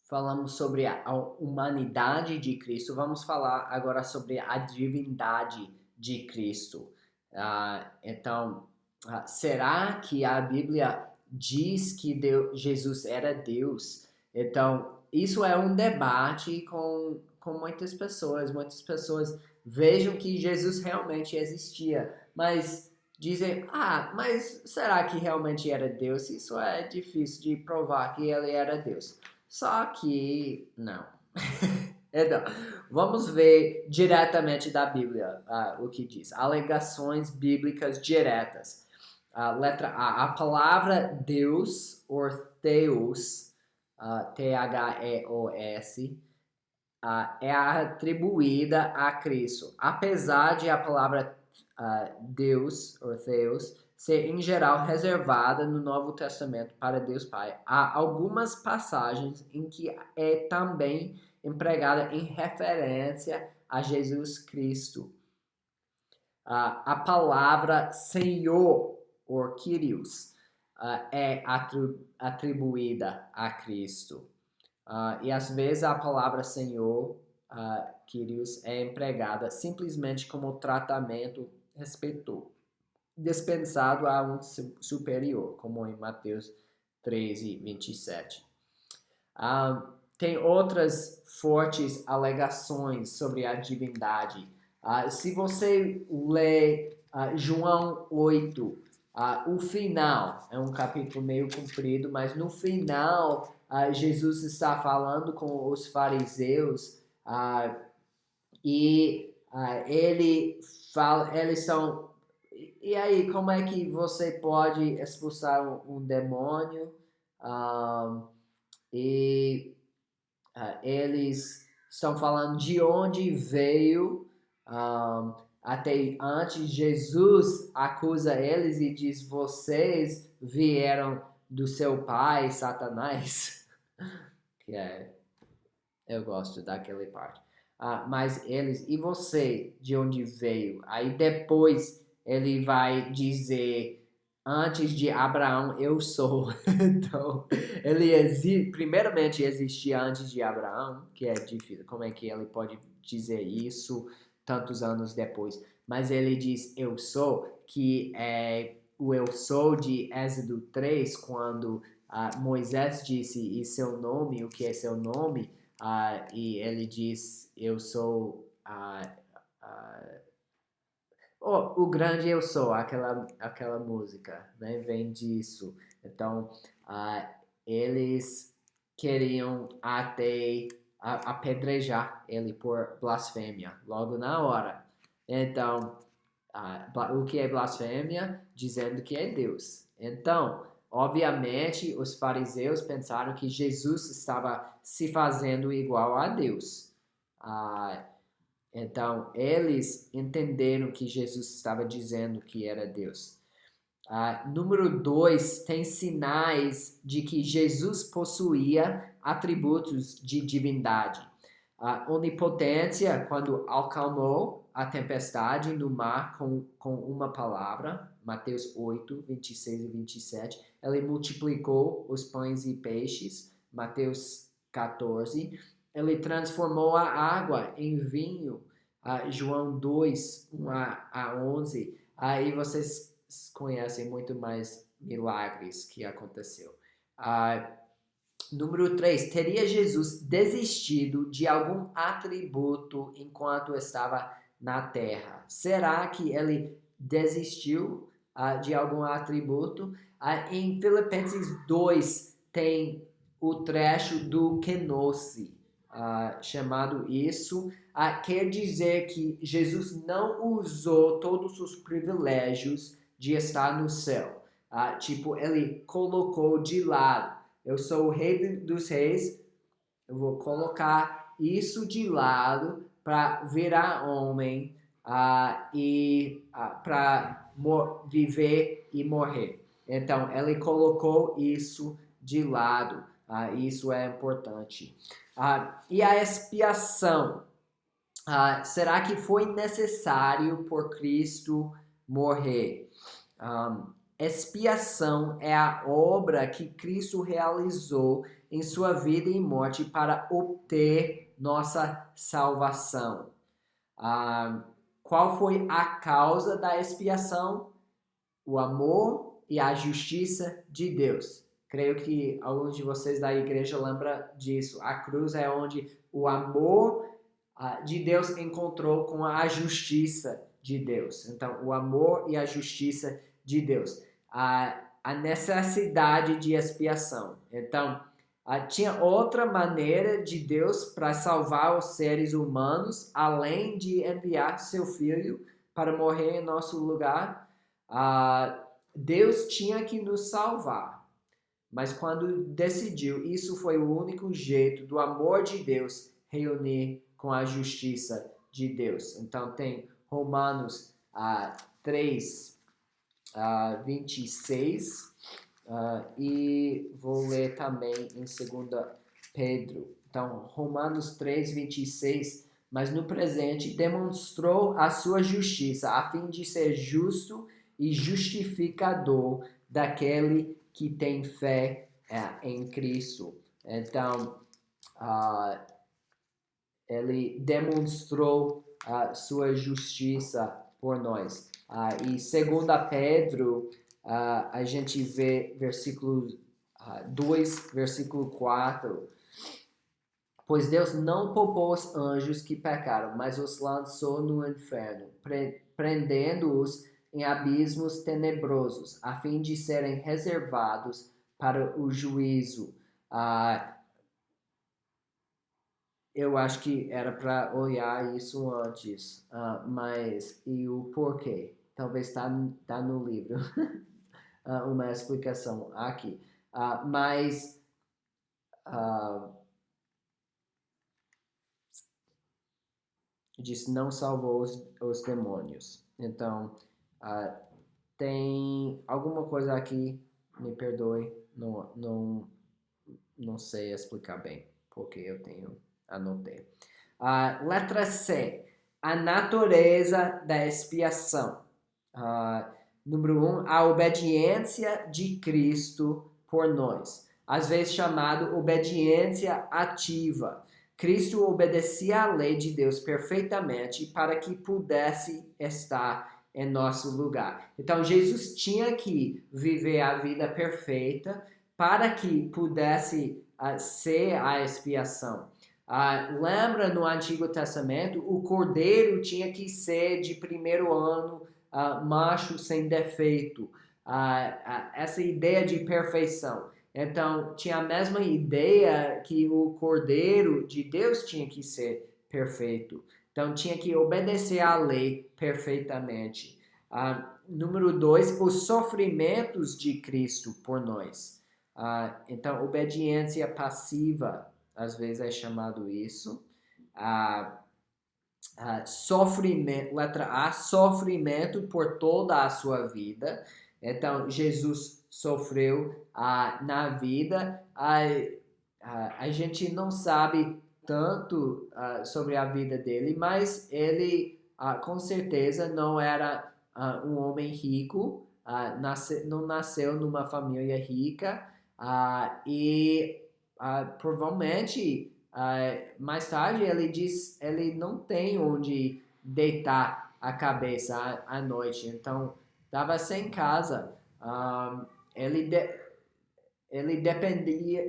falamos sobre a humanidade de Cristo, vamos falar agora sobre a divindade de Cristo. Então, será que a Bíblia diz que Jesus era Deus? Então, isso é um debate com muitas pessoas. Muitas pessoas vejam que Jesus realmente existia, mas dizem, mas será que realmente era Deus? Isso é difícil de provar que ele era Deus. Só que não. Então, vamos ver diretamente da Bíblia o que diz. Alegações bíblicas diretas. Letra A. A palavra Deus, ou Theos, Theos, é atribuída a Cristo. Apesar de a palavra Deus, ou Theos, ser em geral reservada no Novo Testamento para Deus Pai, há algumas passagens em que é também empregada em referência a Jesus Cristo. A palavra Senhor, ou Kyrios, é atribuída a Cristo. E às vezes a palavra Senhor, Kyrios, é empregada simplesmente como tratamento dispensado a um superior, como em Mateus 13, 27. Tem outras fortes alegações sobre a divindade. Se você lê João 8, o final, é um capítulo meio comprido, mas no final Jesus está falando com os fariseus e ele fala, eles são. E aí, como é que você pode expulsar um demônio? E eles estão falando de onde veio. Até antes, Jesus acusa eles e diz: vocês vieram do seu pai, Satanás. Que eu gosto daquela parte. Mas eles, e você, de onde veio? Aí depois ele vai dizer: antes de Abraão, eu sou. Então, ele primeiramente existia antes de Abraão, que é difícil. Como é que ele pode dizer isso tantos anos depois? Mas ele diz eu sou, que é o eu sou de Êxodo 3, quando Moisés disse e seu nome, o que é seu nome? E ele diz eu sou o grande eu sou, aquela música, né? Vem disso. Então, eles queriam até apedrejar ele por blasfêmia, logo na hora. Então, o que é blasfêmia? Dizendo que é Deus. Então, obviamente, os fariseus pensaram que Jesus estava se fazendo igual a Deus. Então, eles entenderam que Jesus estava dizendo que era Deus. Número 2, tem sinais de que Jesus possuía atributos de divindade. Onipotência, quando acalmou a tempestade no mar com uma palavra, Mateus 8, 26 e 27. Ele multiplicou os pães e peixes, Mateus 14. Ele transformou a água em vinho, João 2, 1 a 11. Aí vocês conhecem muito mais milagres que aconteceu. Número 3, teria Jesus desistido de algum atributo enquanto estava na terra? Será que ele desistiu de algum atributo? Em Filipenses 2 tem o trecho do kenosis, chamado isso. Quer dizer que Jesus não usou todos os privilégios de estar no céu. Tipo, ele colocou de lado. Eu sou o rei dos reis, eu vou colocar isso de lado para virar homem e para viver e morrer. Então, ele colocou isso de lado. Isso é importante. E a expiação? Será que foi necessário por Cristo morrer? Expiação é a obra que Cristo realizou em sua vida e morte para obter nossa salvação. Qual foi a causa da expiação? O amor e a justiça de Deus. Creio que alguns de vocês da igreja lembram disso. A cruz é onde o amor de Deus encontrou com a justiça de Deus. Então, o amor e a justiça de Deus. A necessidade de expiação. Então, tinha outra maneira de Deus para salvar os seres humanos, além de enviar seu filho para morrer em nosso lugar. Deus tinha que nos salvar. Mas quando decidiu, isso foi o único jeito do amor de Deus reunir com a justiça de Deus. Então tem Romanos 3, 26, e vou ler também em 2 Pedro. Então, Romanos 3, 26, mas no presente demonstrou a sua justiça, a fim de ser justo e justificador daquele que tem fé em Cristo. Então, ele demonstrou a sua justiça por nós. E 2 Pedro, a gente vê versículo 2, versículo 4. Pois Deus não poupou os anjos que pecaram, mas os lançou no inferno, prendendo-os em abismos tenebrosos, a fim de serem reservados para o juízo. Eu acho que era para olhar isso antes, mas e o porquê? Talvez tá no livro uma explicação aqui. Mas diz não salvou os demônios. Então, tem alguma coisa aqui, me perdoe, não sei explicar bem, porque eu anotei. Letra C, a natureza da expiação. Número 1, a obediência de Cristo por nós. Às vezes chamado obediência ativa. Cristo obedecia à lei de Deus perfeitamente para que pudesse estar em nosso lugar. Então, Jesus tinha que viver a vida perfeita para que pudesse ser a expiação. Lembra no Antigo Testamento, o cordeiro tinha que ser de primeiro ano, macho sem defeito. Essa ideia de perfeição. Então, tinha a mesma ideia que o Cordeiro de Deus tinha que ser perfeito. Então, tinha que obedecer à lei perfeitamente. Número 2, os sofrimentos de Cristo por nós. Então, obediência passiva, às vezes é chamado isso. Sofrimento, letra A, sofrimento por toda a sua vida. Então, Jesus sofreu na vida. A gente não sabe tanto sobre a vida dele, mas ele com certeza não era um homem rico, não nasceu numa família rica e provavelmente mais tarde ele diz ele não tem onde deitar a cabeça à noite, então estava sem casa. Ele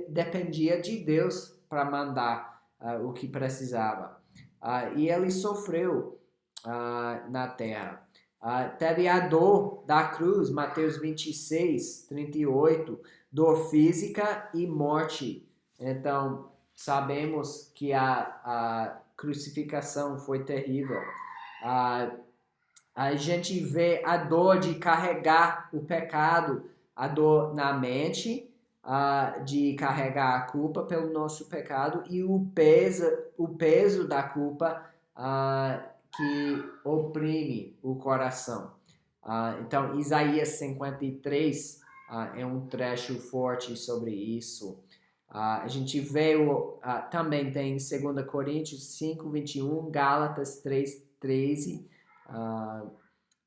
dependia de Deus para mandar o que precisava. E ele sofreu na terra. Teve a dor da cruz, Mateus 26, 38, dor física e morte. Então, sabemos que a crucificação foi terrível. A gente vê a dor de carregar o pecado, a dor na mente, de carregar a culpa pelo nosso pecado e o peso da culpa que oprime o coração. Então, Isaías 53 é um trecho forte sobre isso. A gente vê, também tem 2 Coríntios 5, 21, Gálatas 3, 13.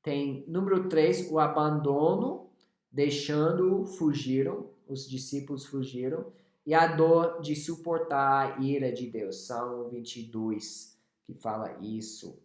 Tem número 3, o abandono, deixando-o, fugiram, os discípulos fugiram. e a dor de suportar a ira de Deus. Salmo 22, que fala isso.